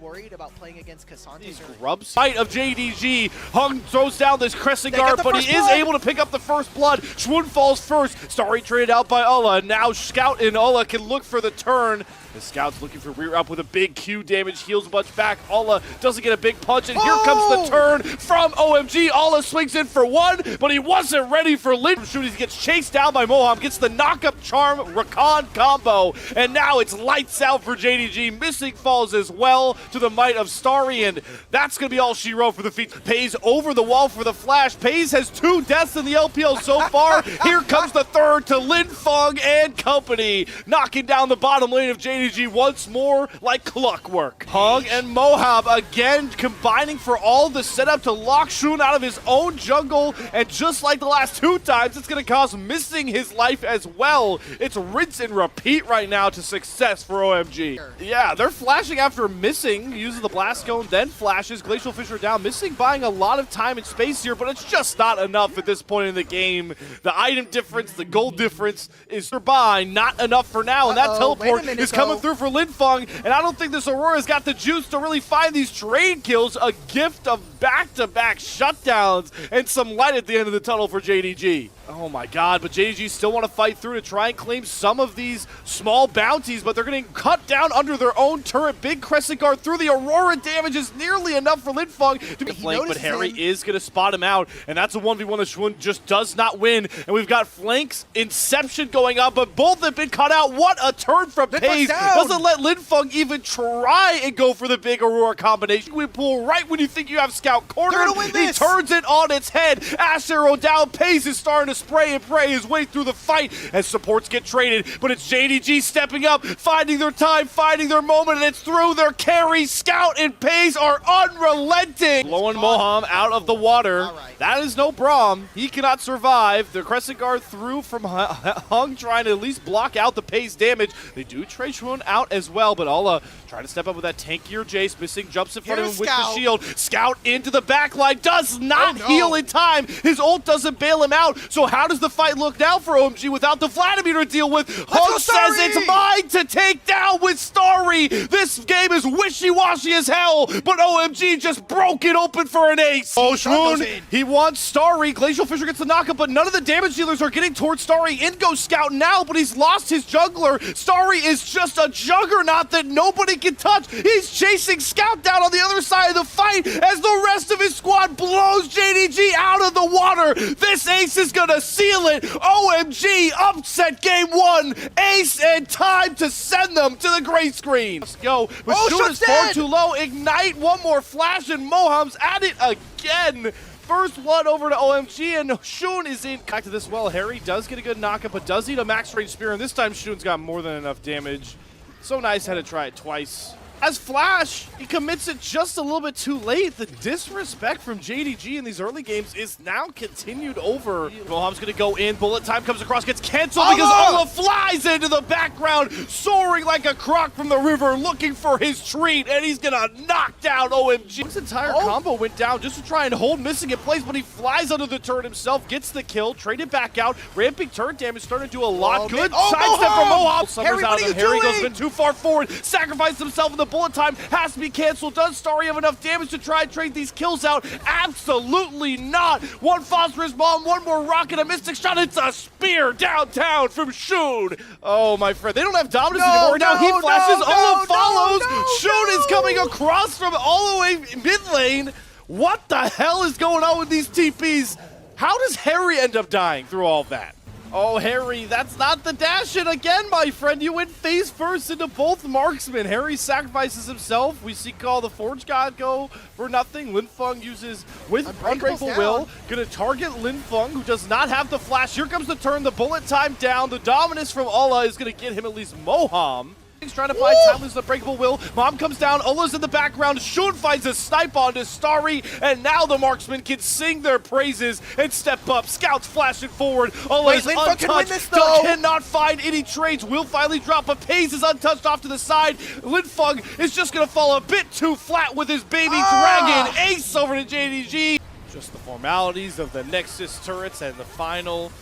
worried about playing against Cassandra's grubs. Fight of JDG. Hung throws down this crescent guard, but he is able to pick up the first blood. Schwoon falls first. Starry traded out by Ulla. Now Scout and Ulla can look for the turn. The Scout's looking for rear up with a big Q damage, heals a bunch back. Ulla doesn't get a big punch, and here comes the turn from OMG. Ulla swings in for one, but he wasn't ready for Lin. Shooting, he gets chased down by Moham, gets the knock-up charm Rakan combo, and now it's lights out for JDG. Missing falls as well to the might of Starry, and that's going to be all she wrote for the feat. Pays over the wall for the flash. Pays has 2 deaths in the LPL so far. Here comes the third to Linfeng and company, knocking down the bottom lane of JDG once more like clockwork. Hung and Mohab again combining for all the setup to lock Shun out of his own jungle, and just like the last 2 times, it's going to cause missing his life as well. It's rinse and repeat right now to success for OMG. Yeah, they're flashing after missing, uses the blast cone, then flashes. Glacial Fisher down, missing buying a lot of time and space here, but it's just not enough at this point in the game. The item difference, the gold difference is by not enough for now, and that teleport is coming through for Linfeng, and I don't think this Aurora's got the juice to really find these trade kills. A gift of back-to-back shutdowns and some light at the end of the tunnel for JDG. Oh my god, but JDG still want to fight through to try and claim some of these small bounties, but they're getting cut down under their own turret. Big Crescent Guard through the Aurora damage is nearly enough for Linfeng to be flanked, but Harry is going to spot him out, and that's a 1v1 that Schwoon just does not win. And we've got flanks, Inception going on, but both have been cut out. What a turn from Pays. Doesn't let Linfeng even try and go for the big Aurora combination. We pull right when you think you have Scout cornered. He turns it on its head. Ash arrow down. Pays is starting to spray and pray his way through the fight as supports get traded, but it's JDG stepping up, finding their time, finding their moment, and it's through their carry. Scout and Pays are unrelenting. Blowing Moham out of the water. That is no Braum. He cannot survive. The Crescent Guard through from Hung, trying to at least block out the Pays damage. They do trade Schwoon out as well, but Ulla trying to step up with that tankier Jace. Missing jumps in front of him with the shield. Scout into the backline, does not heal in time. His ult doesn't bail him out, so how does the fight look now for OMG without the Vladimir to deal with? Hung says it's mine to take down with Starry. This game is wishy-washy as hell, but OMG just broke it open for an ace. Oh, Schwoon, he wants Starry. Glacial Fisher gets the knockup, but none of the damage dealers are getting towards Starry. In goes Scout now, but he's lost his jungler. Starry is just a juggernaut that nobody can touch. He's chasing Scout down on the other side of the fight as the rest of his squad blows JDG out of the water. This ace is gonna seal it. OMG, upset game 1. Ace and time to send them to the gray screen. Let's go. But Shun is far too low. Ignite, one more flash, and Moham's at it again. First blood over to OMG, and Shun is in. Back to this well. Harry does get a good knockup, but does need a max range spear, and this time Shun's got more than enough damage. So nice, had to try it twice. As Flash, he commits it just a little bit too late. The disrespect from JDG in these early games is now continued over. Moham's going to go in. Bullet time comes across, gets canceled because Ulla flies into the background, soaring like a croc from the river, looking for his treat, and he's going to knock down OMG. His entire combo went down just to try and hold missing in place, but he flies under the turret himself, gets the kill, traded back out. Ramping turret damage starting to do a lot. Good sidestep from Moham. Summers out of him. Harry goes been too far forward, sacrificed himself in the bullet time, has to be canceled. Does Starry have enough damage to try and trade these kills out? Absolutely not. One phosphorus bomb, one more rocket, a mystic shot. It's a spear downtown from Shun. Oh, my friend. They don't have dominance anymore. Now he flashes. Ulla follows. Shun is coming across from all the way mid lane. What the hell is going on with these TPs? How does Harry end up dying through all of that? Oh, Harry, that's not the dash in again, my friend. You went face first into both marksmen. Harry sacrifices himself. We see Call the Forge God go for nothing. Linfeng uses with Unbreakable Will. Gonna target Linfeng, who does not have the flash. Here comes the turn, the bullet time down. The dominance from Ulla is gonna get him at least Moham. He's trying to find time, loses Unbreakable Will. Mom comes down, Ulla's in the background. Shun finds a snipe onto Starry, and now the marksmen can sing their praises and step up. Scouts flashing forward. Ulla is untouched. Cannot find any trades. Will finally drop, but Pays is untouched off to the side. Linfeng is just going to fall a bit too flat with his baby dragon. Ace over to JDG. Just the formalities of the Nexus turrets and the final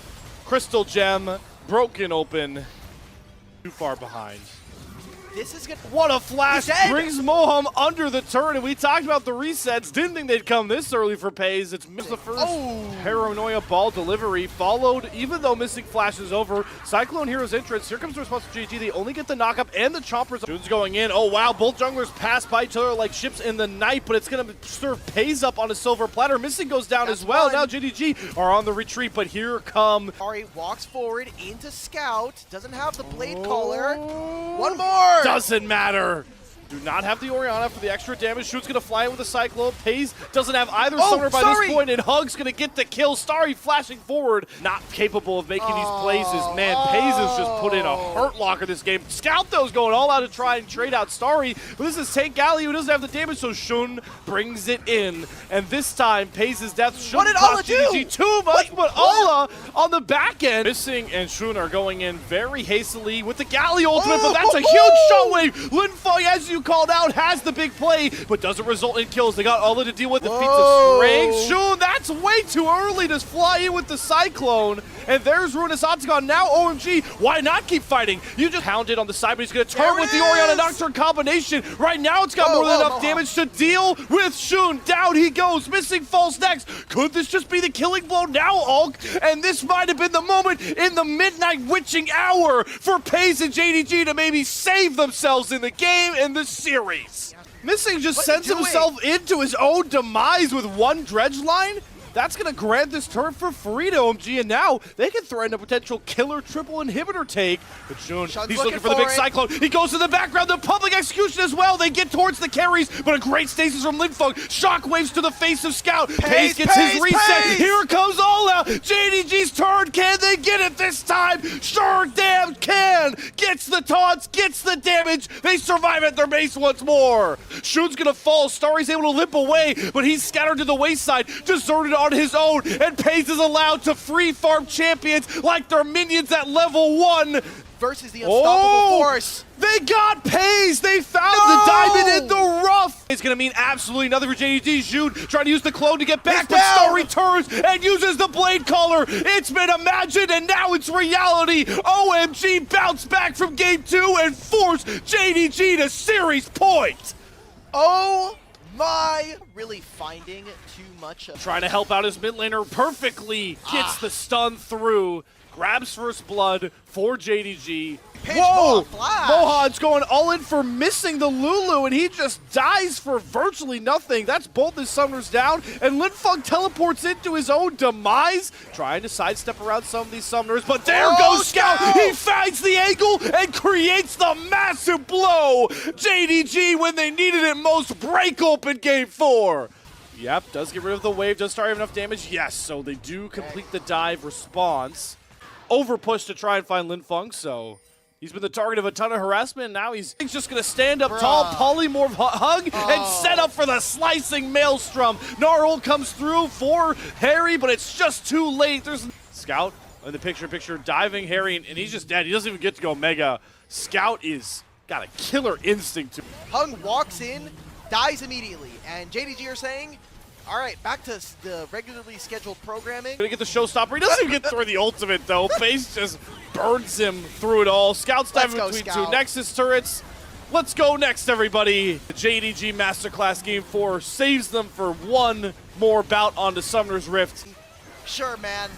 Crystal Gem broken open. Too far behind. This is good. What a flash brings Moham under the turn, and we talked about the resets. Didn't think they'd come this early for FaZe. It's missed the first Paranoia ball delivery, followed, even though missing flash is over. Cyclone Hero's entrance. Here comes the response to JDG. They only get the knockup and the chompers. June's going in. Oh wow, both junglers pass by each other like ships in the night, but it's gonna serve FaZe up on a silver platter. Missing goes down as well. Now JDG are on the retreat, but here come Ari walks forward into Scout. Doesn't have the blade caller. One more. Doesn't matter. Do not have the Orianna for the extra damage. Shoot's gonna fly in with a Cyclone. FaZe doesn't have either summoner by this point, and Hug's gonna get the kill. Starry flashing forward, not capable of making these plays. Man, FaZe has just put in a hurt locker this game. Scout though is going all out to try and trade out Starry, but this is Tank Galley who doesn't have the damage, so Shun brings it in. And this time, FaZe's death shouldn't cost JDG too much, but Ola on the back end. Missing and Shun are going in very hastily with the Galley ultimate, but that's a huge shockwave. Linfeng, as you called out, has the big play, but doesn't result in kills. They got Ola to deal with the feats of strength. Shun, that's way too early to fly in with the Cyclone. And there's Ruinous Octagon. Now OMG, why not keep fighting? You just pounded on the side, but he's going to turn with the Orianna Nocturne combination. Right now, it's got more than enough damage to deal with Shun. Down he goes. Missing falls next. Could this just be the killing blow now, Ulk? And this might have been the moment in the midnight witching hour for FaZe and JDG to maybe save themselves in the game and the series. Missing just sends himself into his own demise with one dredge line. That's going to grant this turn for free to OMG, and now they can threaten a potential killer triple inhibitor take. But Shun, he's looking for the big Cyclone. He goes to the background, the public execution as well. They get towards the carries, but a great stasis from Linfeng. Shockwaves to the face of Scout. FaZe gets his reset. Here comes Ola. JDG's turn. Can they get it this time? Sure damn can. Gets the taunts, gets the damage. They survive at their base once more. Shun's going to fall. Starry's able to limp away, but he's scattered to the wayside, deserted on his own, and FaZe is allowed to free farm champions like their minions at level 1. Versus the unstoppable force. They got FaZe. They found the diamond in the rough. It's going to mean absolutely nothing for JDG. June trying to use the clone to get back, but Starry returns and uses the blade caller. It's been imagined, and now it's reality. OMG bounce back from game 2 and force JDG to series point. Oh my, really finding too much of trying to help out his mid laner perfectly. Gets the stun through. Grabs first blood for JDG. Whoa! Mohan's going all in for missing the Lulu, and he just dies for virtually nothing. That's both his summoners down, and Linfeng teleports into his own demise, trying to sidestep around some of these summoners, but there goes Scout! He finds the angle and creates the massive blow! JDG, when they needed it most, break open game 4. Yep, does get rid of the wave, does start having enough damage, yes, so they do complete the dive response. Overpush to try and find Linfeng, so he's been the target of a ton of harassment. Now he's just going to stand up tall, polymorph hug, and set up for the slicing maelstrom. Gnarl comes through for Harry, but it's just too late. There's Scout in the picture, diving Harry, and he's just dead. He doesn't even get to go mega. Scout is got a killer instinct. Hung walks in, dies immediately, and JDG are saying, all right, back to the regularly scheduled programming. Gonna get the showstopper. He doesn't even get through the ultimate, though. FaZe just burns him through it all. Scout's diving between two Nexus turrets. Let's go next, everybody. The JDG Masterclass Game 4 saves them for one more bout onto Summoner's Rift. Sure, man.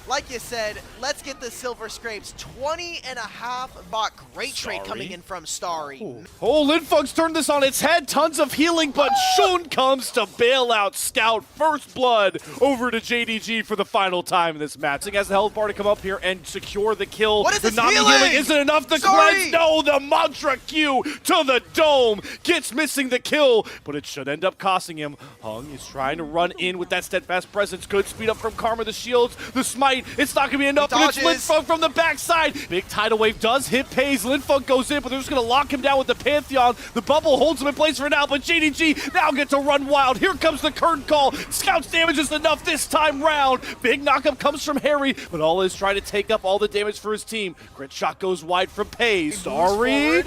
Like you said, let's get the silver scrapes. 20.5 bot. Great trade coming in from Starry. Oh, Linfeng's turned this on its head. Tons of healing, but Shun comes to bail out Scout. First blood over to JDG for the final time in this match. He has the health bar to come up here and secure the kill. What is this healing isn't enough to cleanse. No, the Mantra Q to the dome. Gets missing the kill, but it should end up costing him. Hung is trying to run in with that steadfast presence. Good speed up from Karma, the shields, the smite. It's not going to be enough, but it's Linfeng from the backside. Big tidal wave does hit FaZe. Linfeng goes in, but they're just going to lock him down with the Pantheon. The bubble holds him in place for now, but JDG now gets to run wild. Here comes the curtain call. Scout's damage is enough this time round. Big knockup comes from Harry, but Ola is trying to take up all the damage for his team. Grit shot goes wide from FaZe. Starry.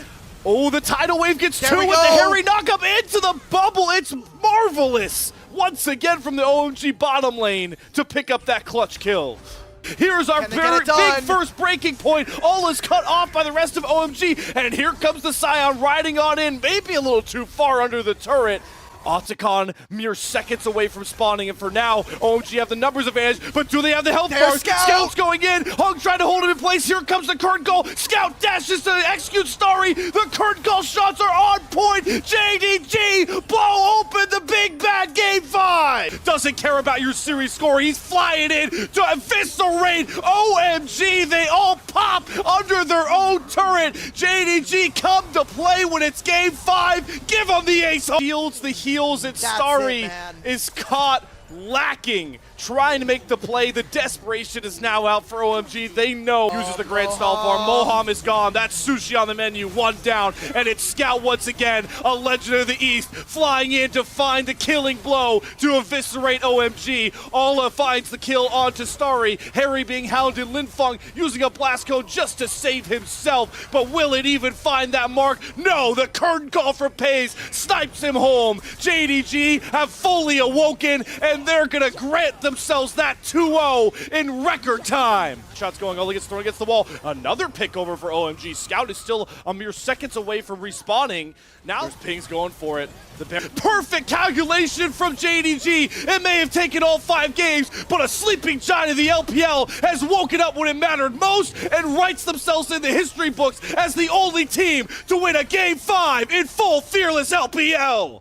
Oh, the tidal wave gets two with the Harry knockup into the bubble. It's marvelous. Once again from the OMG bottom lane to pick up that clutch kill. Here's our very big first breaking point. All is cut off by the rest of OMG, and here comes the Scion riding on in, maybe a little too far under the turret. Otacon mere seconds away from spawning, and for now, OMG have the numbers advantage, but do they have the health bars? Scout's going in, Hung trying to hold him in place, here comes the current goal, Scout dashes to execute Starry, the current goal shots are on point, JDG, blow open the big bad game 5! Doesn't care about your series score, he's flying in to eviscerate OMG, they all pop under their own turret, JDG come to play when it's game 5, give them the ace! Fields the heals, and Starry is caught lacking, trying to make the play. The desperation is now out for OMG. They know. Uses the grand stall farm. Moham is gone. That's Sushi on the menu. One down, and it's Scout once again, a legend of the East, flying in to find the killing blow to eviscerate OMG. Ola finds the kill onto Starry. Harry being hounded. Linfeng using a blast code just to save himself, but will it even find that mark? No, the curtain call for Pays snipes him home. JDG have fully awoken, and they're gonna grant themselves that 2-0 in record time. Shots going, Ola gets thrown against the wall. Another pick over for OMG. Scout is still a mere seconds away from respawning. Now Ping's going for it. The perfect calculation from JDG. It may have taken all 5 games, but a sleeping giant of the LPL has woken up when it mattered most and writes themselves in the history books as the only team to win a game 5 in full fearless LPL.